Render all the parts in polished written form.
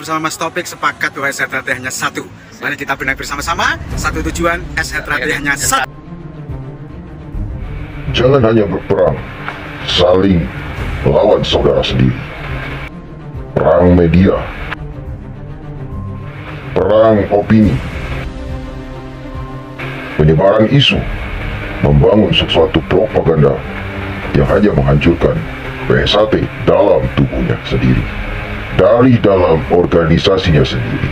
bersama Mas Topik sepakat bahwa SHTRT hanya satu. Mari kita benahi bersama-sama, satu tujuan, SHTRT hanya satu. Jangan hanya berperang, saling melawan saudara sendiri. Perang media, perang opini, penyebaran isu, membangun sesuatu propaganda yang hanya menghancurkan PSHT dalam tubuhnya sendiri, dari dalam organisasinya sendiri.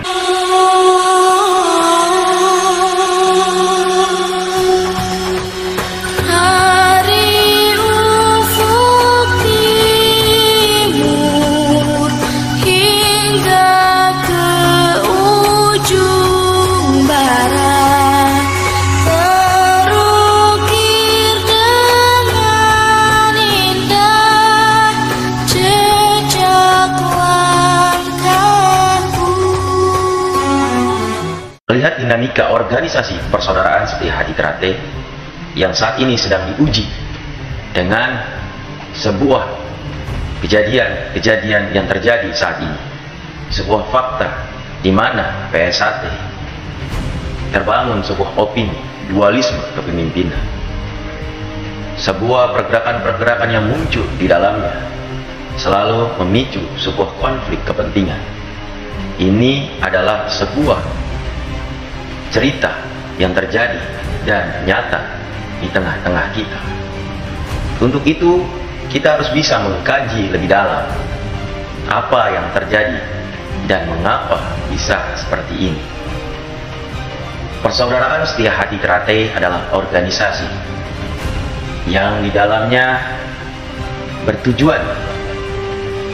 Melihat dinamika organisasi persaudaraan Setia Hadi Trate yang saat ini sedang diuji dengan sebuah kejadian yang terjadi saat ini, sebuah fakta di mana PSHT terbangun sebuah opini dualisme kepemimpinan, sebuah pergerakan-pergerakan yang muncul di dalamnya selalu memicu sebuah konflik kepentingan. Ini adalah sebuah cerita yang terjadi dan nyata di tengah-tengah kita. Untuk itu, kita harus bisa mengkaji lebih dalam apa yang terjadi dan mengapa bisa seperti ini. Persaudaraan Setia Hadi Trate adalah organisasi yang di dalamnya bertujuan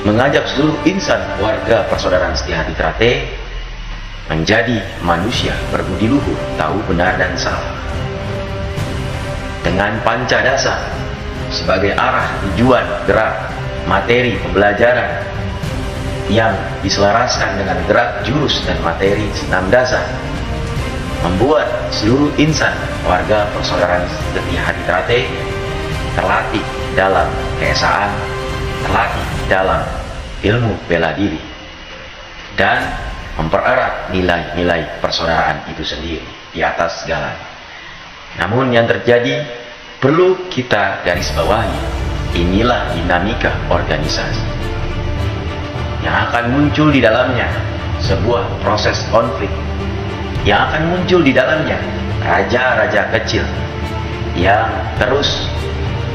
mengajak seluruh insan warga persaudaraan Setia Hadi Trate menjadi manusia berbudi luhur, tahu benar dan salah, dengan panca dasar sebagai arah tujuan gerak materi pembelajaran yang diselaraskan dengan gerak jurus dan materi senam dasar, membuat seluruh insan warga persaudaraan Setia Hadi Trate terlatih dalam keesaan, terlatih dalam ilmu bela diri, dan mempererat nilai-nilai persaudaraan itu sendiri di atas segalanya. Namun yang terjadi perlu kita garis bawahi, inilah dinamika organisasi yang akan muncul di dalamnya sebuah proses konflik, yang akan muncul di dalamnya raja-raja kecil yang terus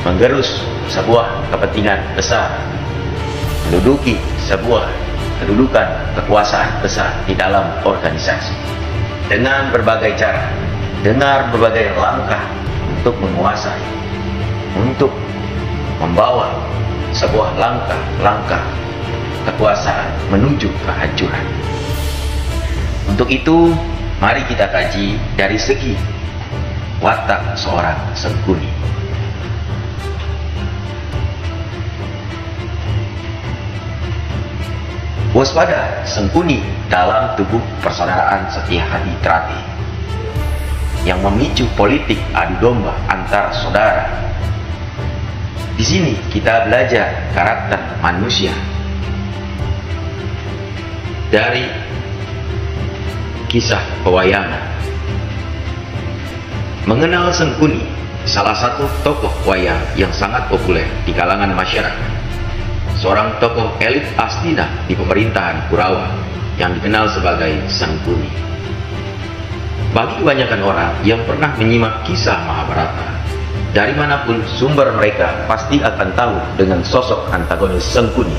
menggerus sebuah kepentingan besar, menduduki sebuah kedudukan kekuasaan besar di dalam organisasi dengan berbagai cara, dengan berbagai langkah untuk menguasai, untuk membawa sebuah langkah-langkah kekuasaan menuju kehancuran. Untuk itu, mari kita kaji dari segi watak seorang Sengkuni. Waspada Sengkuni dalam tubuh persaudaraan Setia Hadi Trate yang memicu politik adu domba antar saudara. Di sini kita belajar karakter manusia dari kisah pewayangan. Mengenal Sengkuni, salah satu tokoh wayang yang sangat populer di kalangan masyarakat, seorang tokoh elit Astina di pemerintahan Kurawa yang dikenal sebagai Sengkuni. Bagi kebanyakan orang yang pernah menyimak kisah Mahabharata, dari manapun sumber mereka pasti akan tahu dengan sosok antagonis Sengkuni.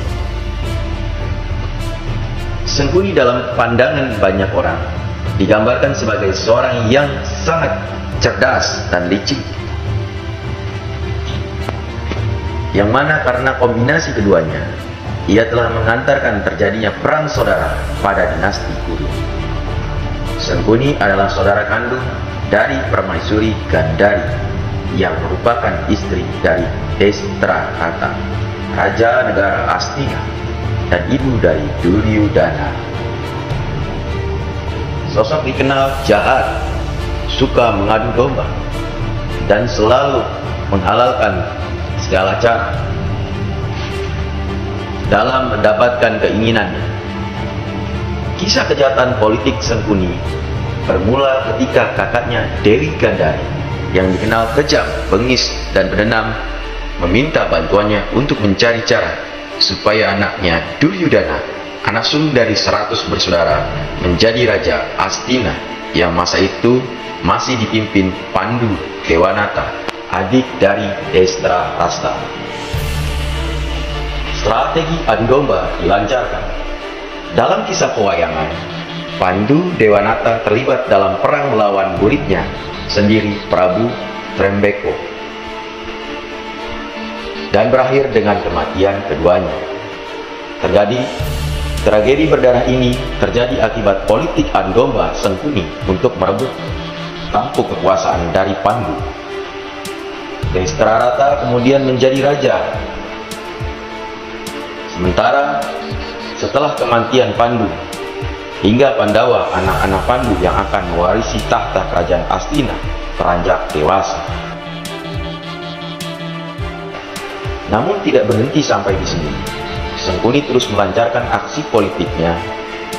Sengkuni dalam pandangan banyak orang digambarkan sebagai seorang yang sangat cerdas dan licik, yang mana karena kombinasi keduanya, ia telah mengantarkan terjadinya perang saudara pada dinasti Kuru. Sengkuni adalah saudara kandung dari Permaisuri Gandari yang merupakan istri dari Destrahata, raja negara Astina, dan ibu dari Duryudana. Sosok dikenal jahat, suka mengadu domba, dan selalu menghalalkan segala cara dalam mendapatkan keinginannya. Kisah kejahatan politik Sengkuni bermula ketika kakaknya Dewi Gandari yang dikenal kejam, bengis, dan pendendam meminta bantuannya untuk mencari cara supaya anaknya Duryudana, anak sulung dari 100 bersaudara, menjadi Raja Astina yang masa itu masih dipimpin Pandu Dewanata, adik dari Destrarasta. Strategi adu domba dilancarkan. Dalam kisah pewayangan, Pandu Dewanata terlibat dalam perang melawan muridnya sendiri, Prabu Trembeko, dan berakhir dengan kematian keduanya. Tragedi berdarah ini terjadi akibat politik adu domba Sengkuni untuk merebut tampuk kekuasaan dari Pandu. Destrarata kemudian menjadi raja. Sementara setelah kematian Pandu, hingga Pandawa, anak-anak Pandu yang akan mewarisi tahta kerajaan Astina, beranjak dewasa. Namun tidak berhenti sampai di sini. Sengkuni terus melancarkan aksi politiknya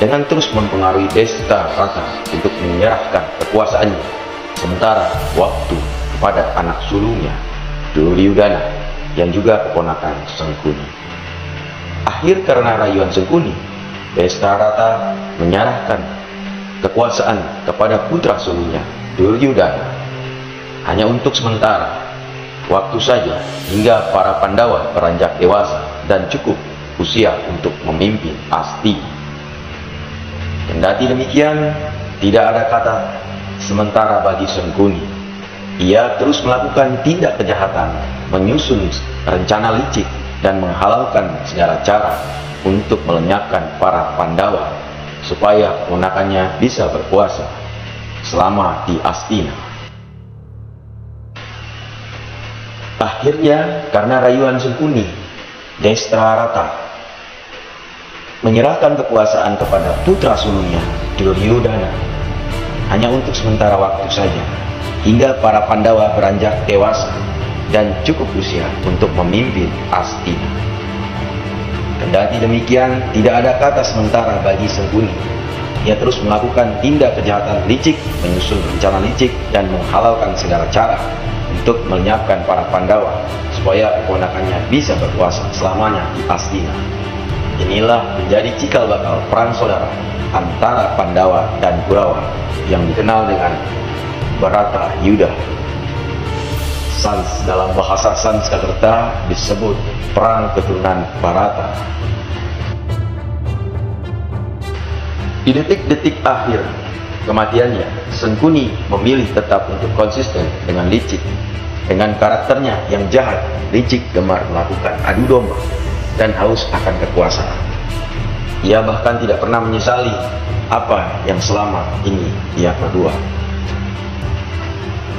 dengan terus mempengaruhi Destrarata untuk menyerahkan kekuasaannya sementara waktu kepada anak sulungnya Duryudana yang juga keponakan Sengkuni. Akhir karena rayuan Sengkuni, Destrarata menyerahkan kekuasaan kepada putra sulungnya Duryudana hanya untuk sementara waktu saja, hingga para Pandawa beranjak dewasa dan cukup usia untuk memimpin Asti. Kendati demikian, tidak ada kata sementara bagi Sengkuni. Ia terus melakukan tindak kejahatan, menyusun rencana licik, dan menghalalkan segala cara untuk melenyapkan para Pandawa supaya ponakannya bisa berkuasa selama di Astina. Akhirnya, karena rayuan Sengkuni, Destrarata menyerahkan kekuasaan kepada putra sulungnya Duryudana hanya untuk sementara waktu saja, hingga para Pandawa beranjak dewasa dan cukup usia untuk memimpin Astina. Kendati demikian, tidak ada kata sementara bagi Sengkuni. Ia terus melakukan tindak kejahatan licik, menyusun rencana licik, dan menghalalkan segala cara untuk melenyapkan para Pandawa supaya keponakannya bisa berkuasa selamanya di Astina. Inilah menjadi cikal bakal perang saudara antara Pandawa dan Kurawa yang dikenal dengan Barata Yuda. Dalam bahasa Sanskerta disebut perang keturunan Barata. Di detik-detik akhir kematiannya, Sengkuni memilih tetap untuk konsisten dengan licik. Dengan karakternya yang jahat, licik, gemar melakukan adu domba, dan haus akan kekuasaan. Ia bahkan tidak pernah menyesali apa yang selama ini ia perbuat.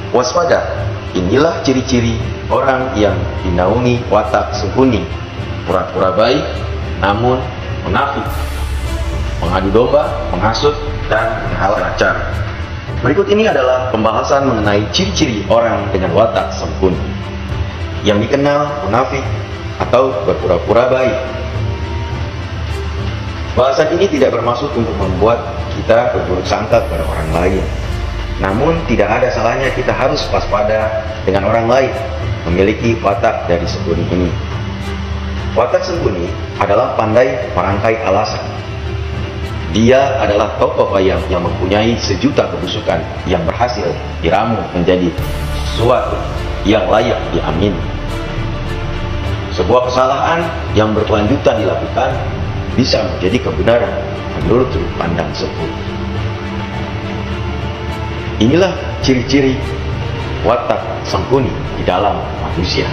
Waspada, inilah ciri-ciri orang yang dinaungi watak Sengkuni: pura-pura baik namun munafik, mengadu domba, menghasut, dan menghalang acara. Berikut ini adalah pembahasan mengenai ciri-ciri orang dengan watak Sengkuni yang dikenal munafik atau berpura-pura baik. Bahasan ini tidak bermaksud untuk membuat kita berburuk sangka kepada orang lain. Namun tidak ada salahnya kita harus waspada dengan orang lain memiliki watak dari Sengkuni ini. Watak Sengkuni adalah pandai merangkai alasan. Dia adalah tokoh wayang yang mempunyai sejuta kebusukan yang berhasil diramu menjadi sesuatu yang layak diamini. Sebuah kesalahan yang berkelanjutan dilakukan bisa menjadi kebenaran menurut sudut pandang Sengkuni. Inilah ciri-ciri watak Sengkuni di dalam manusia.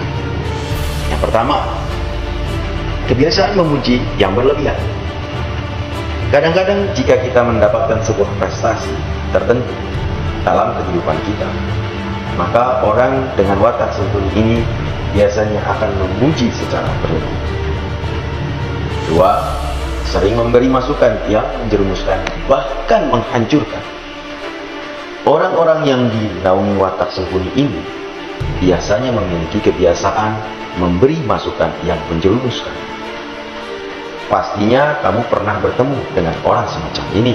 Yang pertama, kebiasaan memuji yang berlebihan. Kadang-kadang jika kita mendapatkan sebuah prestasi tertentu dalam kehidupan kita, maka orang dengan watak Sengkuni ini biasanya akan memuji secara berlebihan. Dua, sering memberi masukan yang menjerumuskan, bahkan menghancurkan. Orang-orang yang dinaungi watak Sengkuni ini biasanya memiliki kebiasaan memberi masukan yang menjerumuskan. Pastinya kamu pernah bertemu dengan orang semacam ini.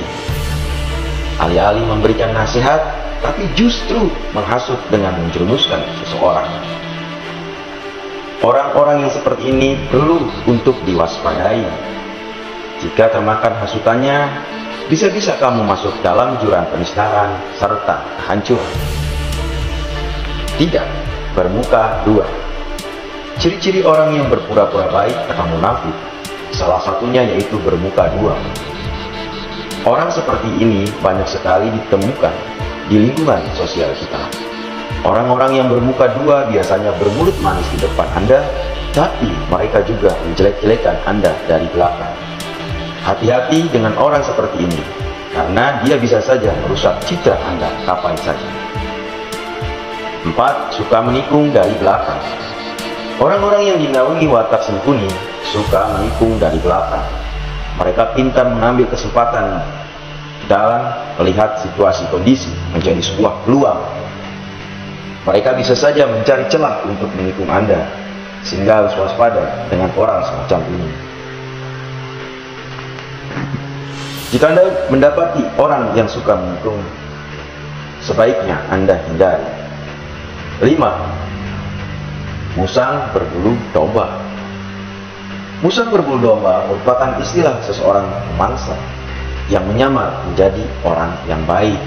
Alih-alih memberikan nasihat, tapi justru menghasut dengan menjerumuskan seseorang. Orang-orang yang seperti ini perlu untuk diwaspadai. Jika termakan hasutannya, bisa-bisa kamu masuk dalam jurang penistaan serta kehancuran. Tidak bermuka dua. Ciri-ciri orang yang berpura-pura baik atau munafik, salah satunya yaitu bermuka dua. Orang seperti ini banyak sekali ditemukan di lingkungan sosial kita. Orang-orang yang bermuka dua biasanya bermulut manis di depan Anda, tapi mereka juga menjelek-jelekan Anda dari belakang. Hati-hati dengan orang seperti ini, karena dia bisa saja merusak citra Anda kapan saja. 4. Suka menikung dari belakang. Orang-orang yang dinaungi watak sempurna suka menikung dari belakang. Mereka pintar mengambil kesempatan dalam melihat situasi kondisi menjadi sebuah peluang. Mereka bisa saja mencari celah untuk menikung Anda, sehingga harus waspada dengan orang semacam ini. Jika Anda mendapati orang yang suka menikung, sebaiknya Anda hindari. 5. Musang berbulu domba. Musang berbulu domba merupakan istilah seseorang pemangsa yang menyamar menjadi orang yang baik.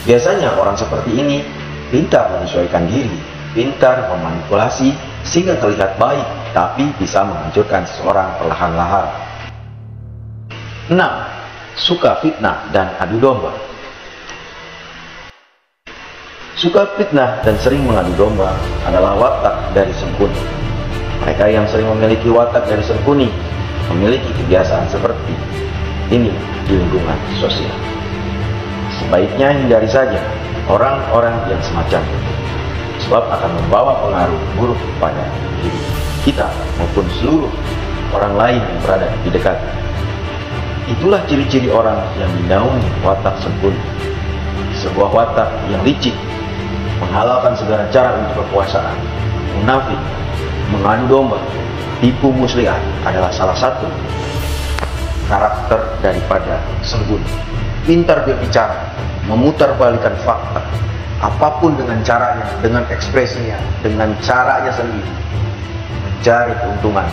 Biasanya orang seperti ini pintar menyesuaikan diri, pintar memanipulasi sehingga terlihat baik, tapi bisa menghancurkan seseorang perlahan-lahan. 6. Suka fitnah dan adu domba. Suka fitnah dan sering mengadu domba adalah watak dari sempurna. Mereka yang sering memiliki watak dari sempurna memiliki kebiasaan seperti ini di lingkungan sosial. Sebaiknya hindari saja orang-orang yang semacam itu, sebab akan membawa pengaruh buruk pada diri kita maupun seluruh orang lain yang berada di dekat. Itulah ciri-ciri orang yang dinaungi watak sempurna. Sebuah watak yang licik, menghalalkan segala cara untuk kekuasaan, munafik, mengadu domba, tipu muslihat adalah salah satu karakter daripada sempurna. Pintar berbicara, memutarbalikkan fakta, apapun dengan caranya, dengan ekspresinya, dengan caranya sendiri, mencari keuntungan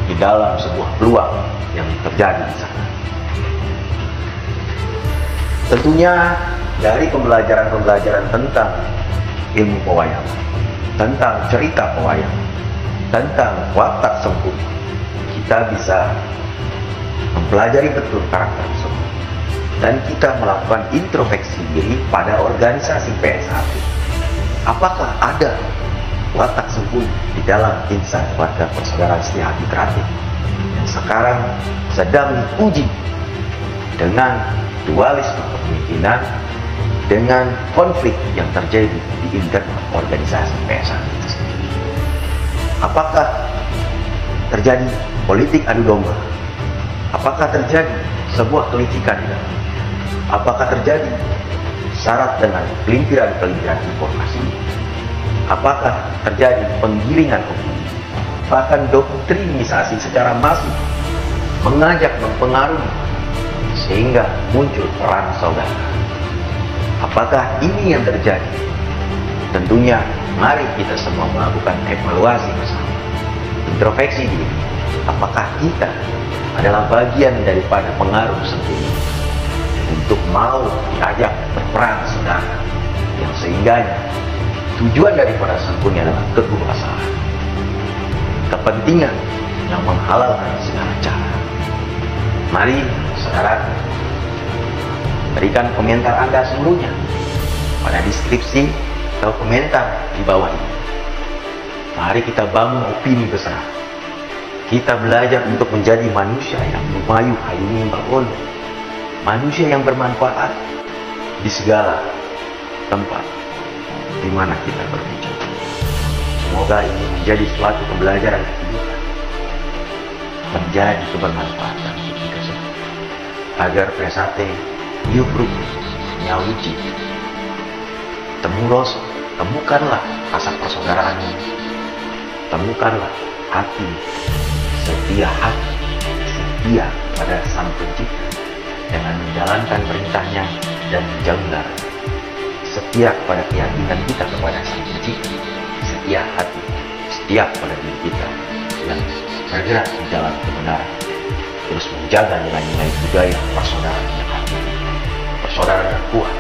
di dalam sebuah peluang yang terjadi di sana. Tentunya dari pembelajaran tentang ilmu pewayangan, tentang cerita pewayangan, tentang watak sempurna, kita bisa mempelajari betul karakter tersebut. Dan kita melakukan introspeksi diri pada organisasi PS1. Apakah ada watak sempurna di dalam insan warga persaudaraan setia hati kreatif yang sekarang sedang diuji dengan dualisme kepemimpinan, dengan konflik yang terjadi di internal organisasi PS1 itu sendiri. Apakah terjadi politik adu domba? Apakah terjadi sebuah kelicikan di dalam? Apakah terjadi syarat dengan pelimpiran-pelimpiran informasi? Apakah terjadi penggiringan opini, bahkan doktrinisasi secara masif, mengajak mempengaruhi sehingga muncul perang saudara? Apakah ini yang terjadi? Tentunya mari kita semua melakukan evaluasi bersama, introspeksi diri. Apakah kita adalah bagian daripada pengaruh sendiri untuk mau diajak berperang saudara, yang sehingganya tujuan daripada sempurna adalah kekuasaan, kepentingan yang menghalalkan segala cara. Mari saudara, berikan komentar Anda seluruhnya pada deskripsi atau komentar di bawah ini. Mari kita bangun opini besar. Kita belajar untuk menjadi manusia yang memayu-hayuni bangun, manusia yang bermanfaat di segala tempat di mana kita berbicara. Semoga ini menjadi suatu pembelajaran kehidupan, menjadi kebermanfaatan untuk kita semua, agar PS1 Yubruk Nyawiji Temuros, temukanlah rasa persaudaraan ini, temukanlah hati setia hati setia pada Sang Pencipta dengan menjalankan perintahnya dan menjauhi larangan. Setia kepada keyakinan kita kepada Sang Pencipta, setia hati, setia pada diri kita yang bergerak di dalam kebenaran, terus menjaga nilai-nilai budaya persaudaraan yang hakiki, persaudaraan yang kuat,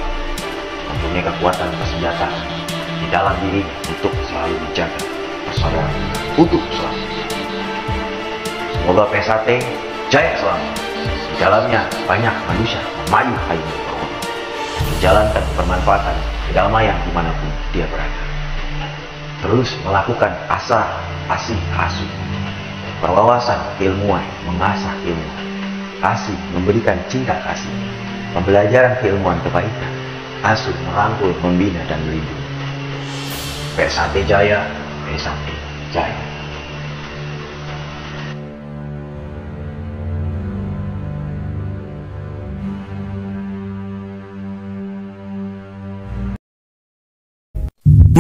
mempunyai kekuatan persenjataan di dalam diri untuk selalu menjaga persaudaraan utuh selalu. Semoga PSAT jaya selalu. Di dalamnya banyak manusia memayu kayu menjalankan bermanfaatan kedamaian dimanapun dia berada. Terus melakukan asah, asih, asuh, berwawasan keilmuan, mengasah ilmu, asih, memberikan cinta kasih, pembelajaran keilmuan kebaikan, asuh, merangkul, membina dan melindungi. PSAT jaya, PSAT jaya.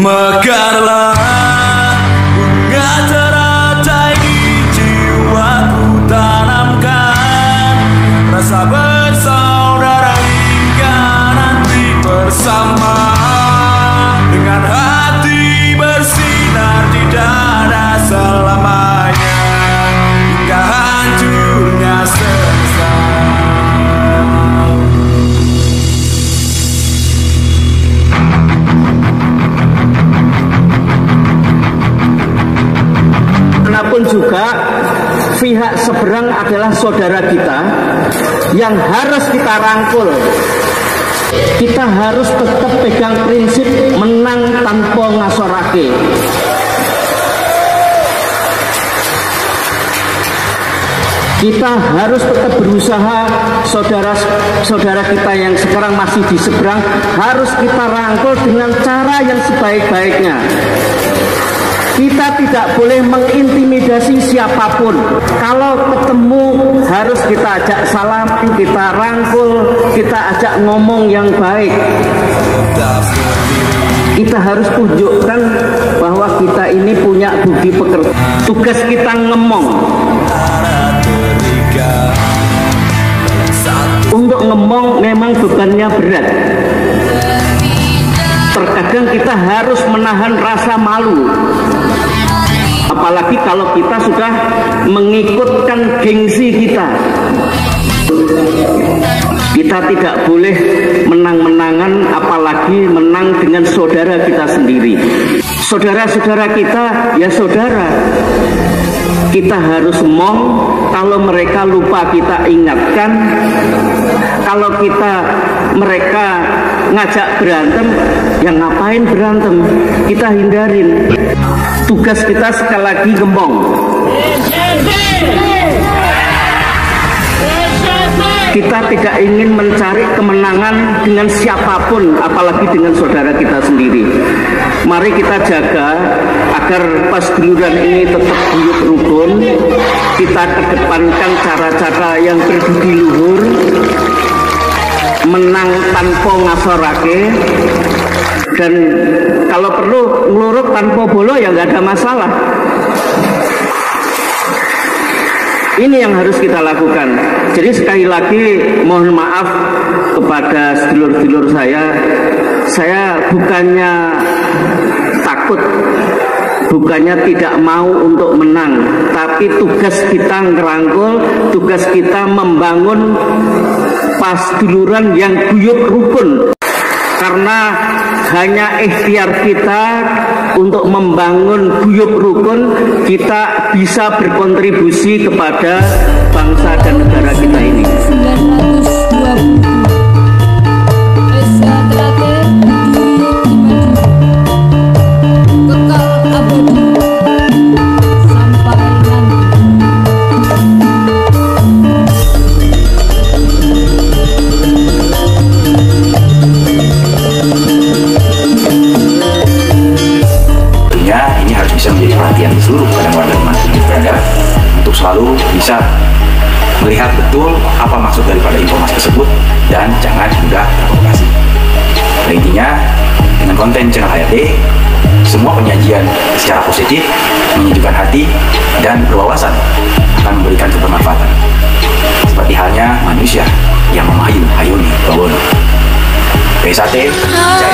Mekarlah bunga teratai di jiwaku, tanamkan rasa bersaudara hingga nanti bersama, dengan hati bersinar di dada selamanya hingga hancurnya semesta. Pun juga pihak seberang adalah saudara kita yang harus kita rangkul. Kita harus tetap pegang prinsip menang tanpa ngasorake. Kita harus tetap berusaha, saudara-saudara kita yang sekarang masih di seberang harus kita rangkul dengan cara yang sebaik-baiknya. Kita tidak boleh mengintimidasi siapapun. Kalau ketemu harus kita ajak salam, kita rangkul, kita ajak ngomong yang baik. Kita harus tunjukkan bahwa kita ini punya budi pekerti. Tugas kita ngemong. Untuk ngemong memang bebannya berat. Terkadang kita harus menahan rasa malu, apalagi kalau kita sudah mengikutkan gengsi kita. Kita tidak boleh menang-menangan, apalagi menang dengan saudara kita sendiri. Saudara-saudara kita ya saudara. Kita harus mong, kalau mereka lupa kita ingatkan. Kalau mereka ngajak berantem, ya ngapain berantem, kita hindarin. Tugas kita sekali lagi gembong. Kita tidak ingin mencari kemenangan dengan siapapun, apalagi dengan saudara kita sendiri. Mari kita jaga agar pasduluran ini tetap guyup rukun. Kita kedepankan cara-cara yang berbudi luhur, menang tanpa ngasorake, dan kalau perlu ngeluruk tanpa bolo ya nggak ada masalah. Ini yang harus kita lakukan. Jadi sekali lagi mohon maaf kepada sedulur-sedulur saya bukannya takut, bukannya tidak mau untuk menang, tapi tugas kita ngerangkul, tugas kita membangun pasduluran yang guyup rukun. Karena hanya ikhtiar kita untuk membangun guyup rukun, kita bisa berkontribusi kepada bangsa dan negara kita ini. 920 Esa terakhir kekal abadi sampai nanti. Tentunya ini harus bisa menjadi perhatian seluruh pada warga dimanapun berada untuk selalu bisa melihat betul apa maksud daripada informasi tersebut dan jangan mudah terprovokasi. Pada intinya, dengan konten channel HRD, semua penyajian secara positif, menyejukkan hati, dan berwawasan akan memberikan kebermanfaatan. seperti halnya manusia yang memayun-hayuni bawono. PSAT, Jaya